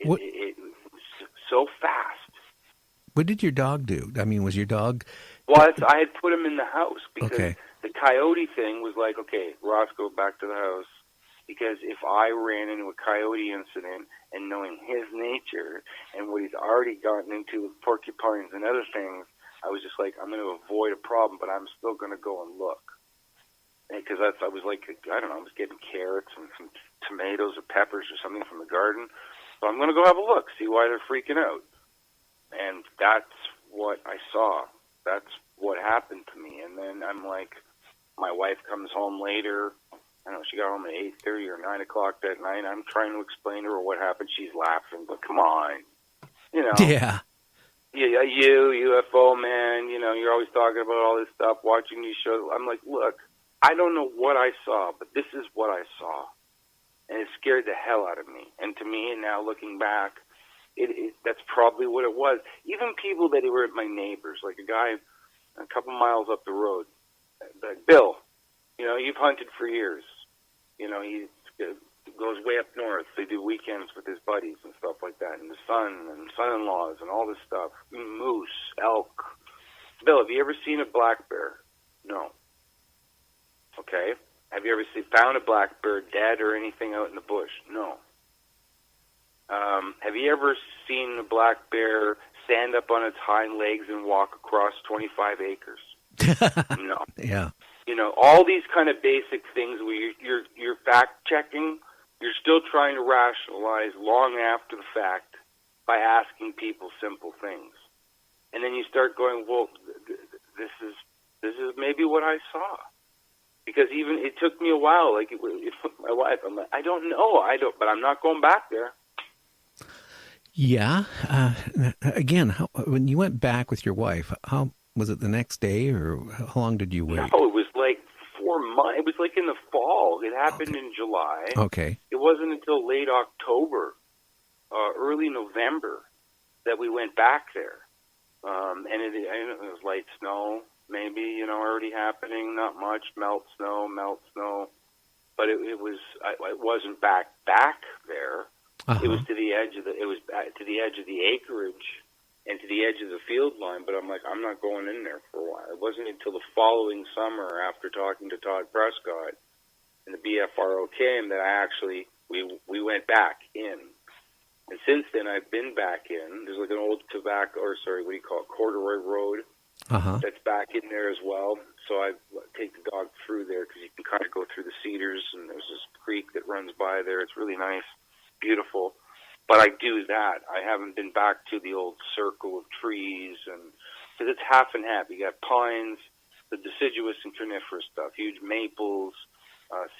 What It was so fast. what did your dog do? I mean, was your dog Well, I had put him in the house because okay? the coyote thing was like, okay, Roscoe, back to the house. Because if I ran into a coyote incident and knowing his nature and what he's already gotten into with porcupines and other things, I was just like, I'm going to avoid a problem, but I'm still going to go and look. Because I was like, I don't know, I was getting carrots and some tomatoes or peppers or something from the garden. So I'm going to go have a look, see why they're freaking out. And that's what I saw. That's what happened to me. And then I'm like, my wife comes home later. I don't know, she got home at 8:30 or 9 o'clock that night. I'm trying to explain to her what happened. She's laughing, but come on. You know, Yeah. yeah, you, UFO man, you know, you're always talking about all this stuff, watching these shows. I'm like, look, I don't know what I saw, but this is what I saw. And it scared the hell out of me. And to me, and now looking back, that's probably what it was. Even people that were my neighbors, like a guy a couple miles up the road, like Bill, you know, you've hunted for years. You know, he goes way up north. They do weekends with his buddies and stuff like that, and the son and son-in-laws and all this stuff. Moose, elk. Bill, have you ever seen a black bear? No. Okay. Have you ever found a black bear dead or anything out in the bush? No. Have you ever seen a black bear stand up on its hind legs and walk across 25 acres? No. Yeah. You know, all these kind of basic things where you're fact checking, you're still trying to rationalize long after the fact by asking people simple things, and then you start going, well, this is maybe what I saw, because even it took me a while. Like my wife, I'm like, I don't know, but I'm not going back there. Yeah. Again, when you went back with your wife, how was it the next day, or how long did you wait? No, it was like 4 months. It was like in the fall. It happened in July. Okay. It wasn't until late October, early November, that we went back there. And it was light snow, maybe, you know, already happening. Not much, melt snow. But it wasn't back there. Uh-huh. It was to the edge of the acreage and to the edge of the field line, but I'm like, I'm not going in there for a while. It wasn't until the following summer, after talking to Todd Prescott and the BFRO came, that we went back in. And since then, I've been back in. There's like an old corduroy road that's back in there as well. So I take the dog through there because you can kind of go through the cedars, and there's this creek that runs by there. It's really nice, beautiful. But I do that. I haven't been back to the old circle of trees, and because it's half and half. You got pines, the deciduous and coniferous stuff, huge maples,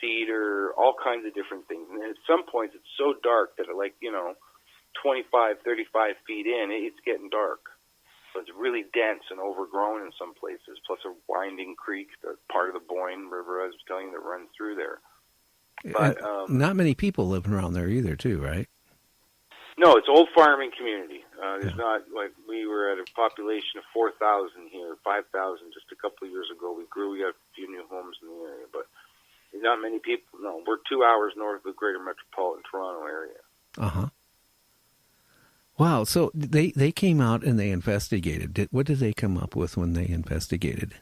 cedar, all kinds of different things. And at some points, it's so dark that, 25, 35 feet in, it's getting dark. So it's really dense and overgrown in some places, plus a winding creek, the part of the Boyne River, I was telling you, that runs through there. But not many people living around there either, too, right? No, it's old farming community. There's not, like, we were at a population of 4,000 here, 5,000 just a couple of years ago. We got a few new homes in the area, but not many people. No, we're 2 hours north of the greater metropolitan Toronto area. Uh-huh. Wow, so they came out and they investigated. What did they come up with when they investigated?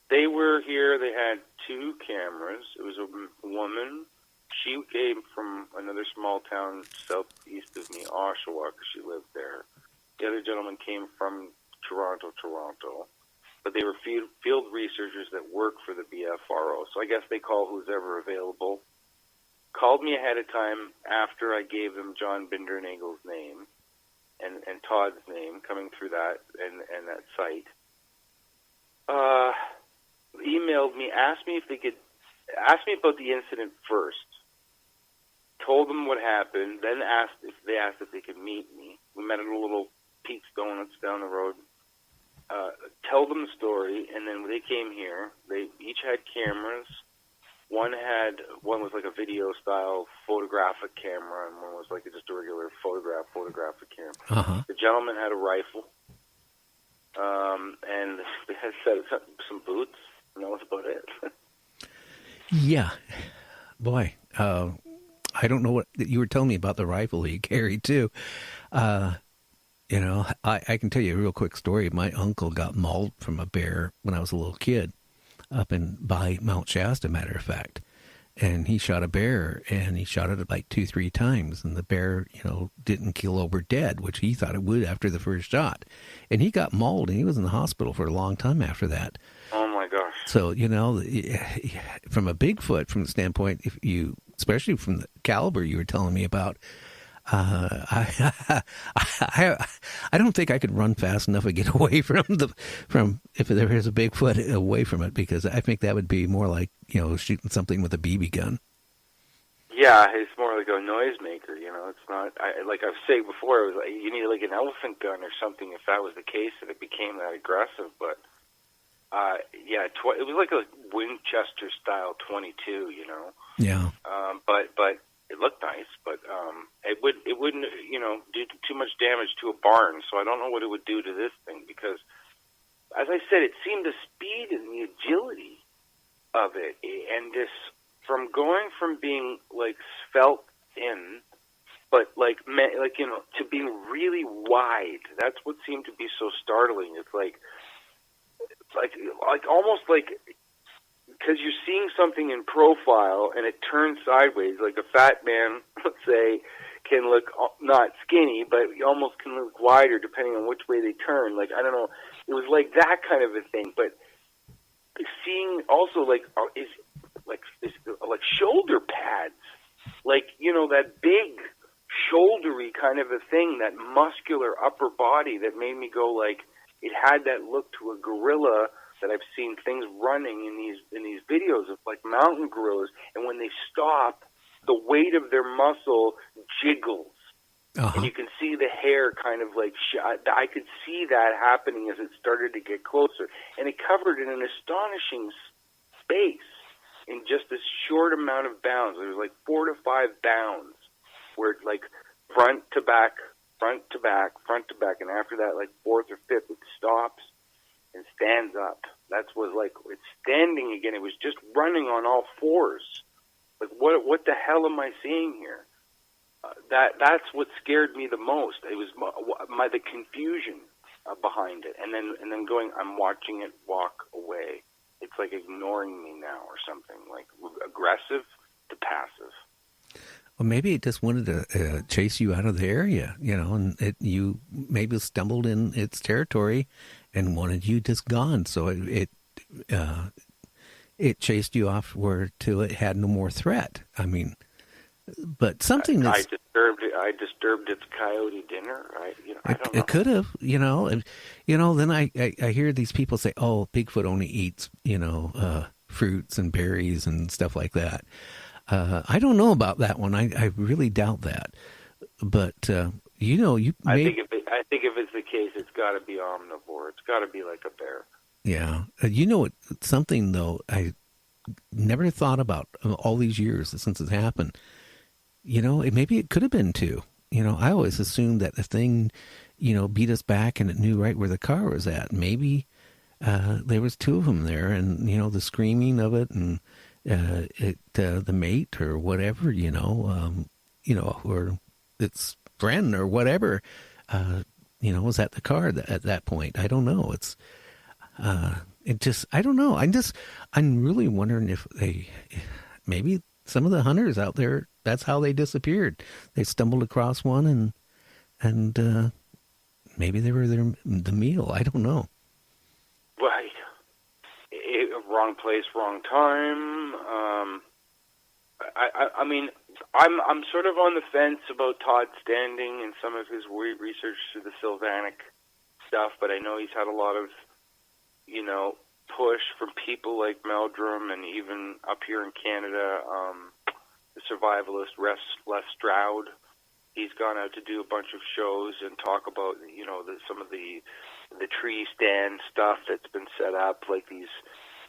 They were here. They had 2 cameras. It was a woman. She came from another small town southeast of me, Oshawa, because she lived there. The other gentleman came from Toronto. But they were field researchers that work for the BFRO. So I guess they call who's ever available. Called me ahead of time after I gave them John Bindernagel's name and Todd's name coming through that and that site. Emailed me, asked me about the incident first. Told them what happened, then asked if they could meet me. We met at a little Pete's Donuts down the road. Tell them the story, and then when they came here, they each had cameras. One was like a video-style photographic camera, and one was like just a regular photographic camera. Uh-huh. The gentleman had a rifle, and they had some boots, and that was about it. Yeah. Boy, I don't know what you were telling me about the rifle he carried too. I can tell you a real quick story. My uncle got mauled from a bear when I was a little kid up by Mount Shasta, matter of fact. And he shot a bear, and he shot it like 2-3 times. And the bear, didn't kill over dead, which he thought it would after the first shot. And he got mauled, and he was in the hospital for a long time after that. Oh, my gosh. So, from a Bigfoot, from the standpoint, especially from the caliber you were telling me about, I don't think I could run fast enough to get away from if there is a Bigfoot away from it, because I think that would be more like shooting something with a BB gun. Yeah, it's more like a noisemaker. It's not like I've said before. It was like you need like an elephant gun or something if that was the case, and it became that aggressive. But it was like a Winchester style 22. Yeah. But it looked nice, but it wouldn't do too much damage to a barn. So I don't know what it would do to this thing, because, as I said, it seemed the speed and the agility of it, and this from being like svelte in, but to being really wide. That's what seemed to be so startling. It's like almost like, because you're seeing something in profile and it turns sideways, like a fat man, let's say, can look not skinny, but almost can look wider depending on which way they turn. Like, I don't know, it was like that kind of a thing. But seeing also like shoulder pads, like that big shouldery kind of a thing, that muscular upper body that made me go like, it had that look to a gorilla that I've seen things running in these videos of like mountain gorillas, and when they stop, the weight of their muscle jiggles. Uh-huh. And you can see the hair kind of like I could see that happening as it started to get closer, and it covered in an astonishing space in just this short amount of bounds. There was like 4 to 5 bounds where it's like front to back, front to back, front to back, and after that, like fourth or fifth, it stops and stands up. That was like, it's standing again. It was just running on all fours. Like, what the hell am I seeing here? That's what scared me the most. It was the confusion behind it, and then going, I'm watching it walk away. It's like ignoring me now or something, like aggressive to passive. Well, maybe it just wanted to chase you out of the area, and you maybe stumbled in its territory and wanted you just gone. So it chased you off till it had no more threat. I mean, but something that's... I disturbed its coyote dinner. I don't know. It could have, then I hear these people say, oh, Bigfoot only eats, fruits and berries and stuff like that. I don't know about that one. I really doubt that. But, I think if it's the case, it's got to be omnivore. It's got to be like a bear. Yeah. Something, though, I never thought about all these years since it happened. Maybe it could have been two. I always assumed that the thing, beat us back and it knew right where the car was at. Maybe there was two of them there, and, the screaming of it and the mate or whatever, or its friend or whatever, was at the car at that point. I don't know. I don't know. I'm really wondering if maybe some of the hunters out there, that's how they disappeared. They stumbled across one and maybe they were the meal. I don't know. Right. Wrong place, wrong time. I mean, I'm sort of on the fence about Todd Standing and some of his research to the Sylvanic stuff, but I know he's had a lot of, push from people like Meldrum, and even up here in Canada, the survivalist Les Stroud. He's gone out to do a bunch of shows and talk about, some of the tree stand stuff that's been set up, like these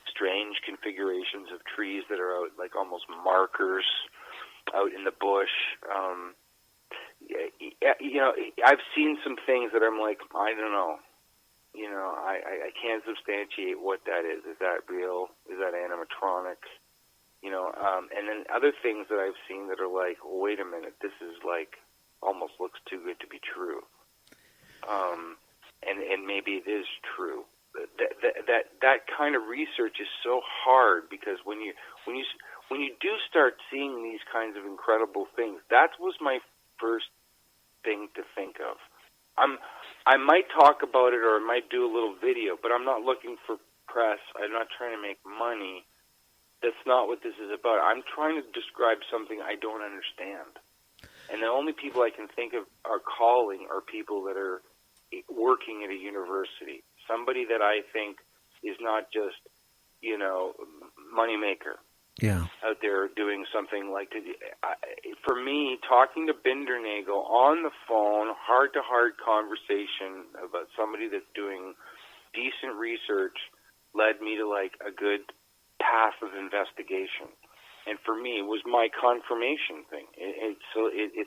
strange configurations of trees that are out like almost markers out in the bush. I've seen some things that I'm like, I don't know. I can't substantiate what that is. Is that real? Is that animatronic? And then other things that I've seen that are like, well, wait a minute, this is like almost looks too good to be true. And maybe it is true. That kind of research is so hard, because when you do start seeing these kinds of incredible things, that was my first thing to think of. I might talk about it, or I might do a little video, but I'm not looking for press. I'm not trying to make money. That's not what this is about. I'm trying to describe something I don't understand. And the only people I can think of are calling are people that are working at a university. Somebody that I think is not just, moneymaker. Yeah. Out there doing something like, for me, talking to Bindernagel on the phone, heart-to-heart conversation about somebody that's doing decent research led me to like a good path of investigation. And for me, it was my confirmation thing. It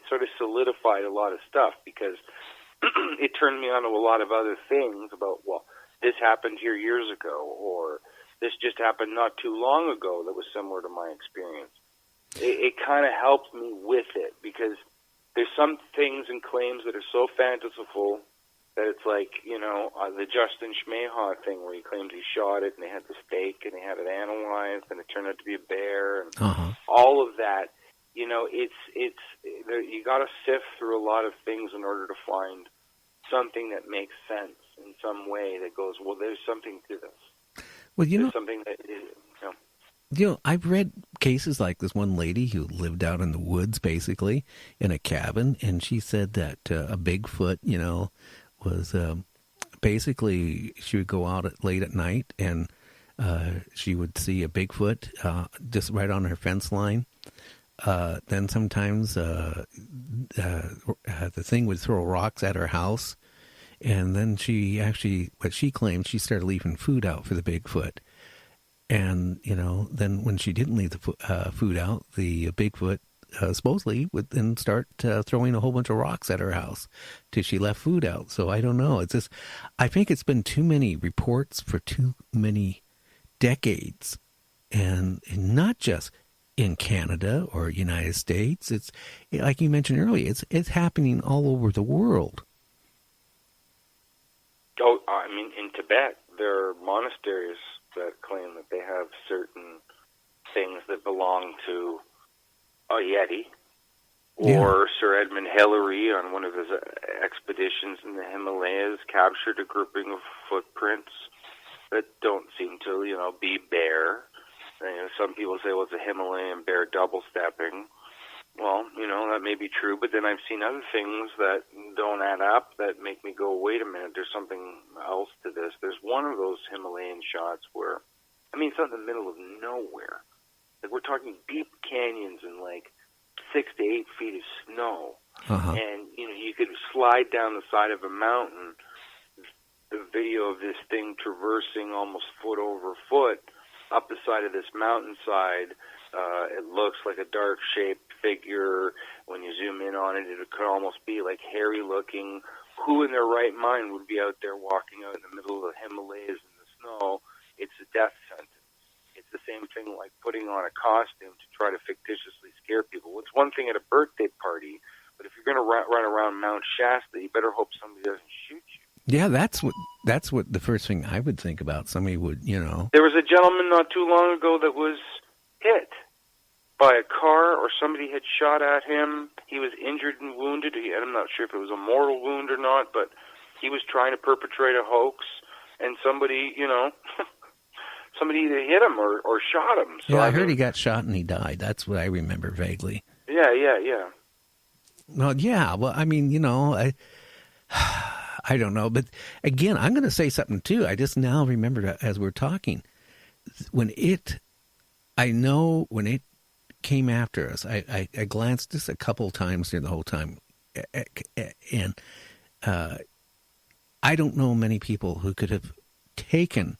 sort of solidified a lot of stuff, because it turned me on to a lot of other things about, well, this happened here years ago, or this just happened not too long ago that was similar to my experience. It kind of helped me with it, because there's some things and claims that are so fanciful that it's like, the Justin Schmeha thing where he claims he shot it and they had the stake and they had it analyzed and it turned out to be a bear, and all of that. You got to sift through a lot of things in order to find something that makes sense in some way that goes, well, there's something to this. Well, there's something that is, I've read cases like this one lady who lived out in the woods, basically in a cabin, and she said that a Bigfoot, was basically she would go out late at night and she would see a Bigfoot just right on her fence line. Then sometimes the thing would throw rocks at her house, and then what she claimed, she started leaving food out for the Bigfoot. And, then when she didn't leave the food out, the Bigfoot supposedly would then start throwing a whole bunch of rocks at her house till she left food out. So I don't know. It's just, I think it's been too many reports for too many decades, and not just in Canada or United States. It's like you mentioned earlier, it's happening all over the world. Oh, I mean, in Tibet, there are monasteries that claim that they have certain things that belong to a Yeti, or Sir Edmund Hillary on one of his expeditions in the Himalayas captured a grouping of footprints that don't seem to, be bear. Some people say, well, it's a Himalayan bear double-stepping. Well, that may be true, but then I've seen other things that don't add up that make me go, wait a minute, there's something else to this. There's one of those Himalayan shots where, it's out in the middle of nowhere. Like, we're talking deep canyons and, 6 to 8 feet of snow. And, you could slide down the side of a mountain. The video of this thing traversing almost foot over foot up the side of this mountainside. It looks like a dark-shaped figure. When you zoom in on it, it could almost be hairy-looking. Who in their right mind would be out there walking out in the middle of the Himalayas in the snow? It's a death sentence. It's the same thing like putting on a costume to try to fictitiously scare people. It's one thing at a birthday party, but if you're going to run around Mount Shasta, you better hope somebody doesn't shoot you. Yeah, that's what the first thing I would think about. Somebody would, There was a gentleman not too long ago that was hit by a car, or somebody had shot at him. He was injured and wounded. I'm not sure if it was a mortal wound or not, but he was trying to perpetrate a hoax, and somebody, somebody either hit him or shot him. So yeah, I heard he got shot and he died. That's what I remember vaguely. Yeah. Well, yeah. Well, I don't know. But again, I'm going to say something too. I just now remembered as we're talking. When it came after us, I glanced just a couple times during the whole time. And I don't know many people who could have taken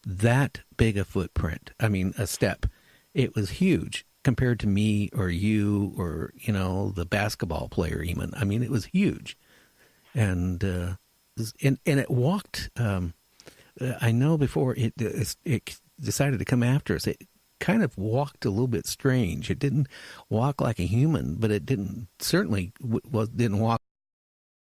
that big a footprint. A step. It was huge compared to me or you or, the basketball player even. It was huge. And it walked, I know before it decided to come after us, it kind of walked a little bit strange. It didn't walk like a human, but it didn't certainly didn't walk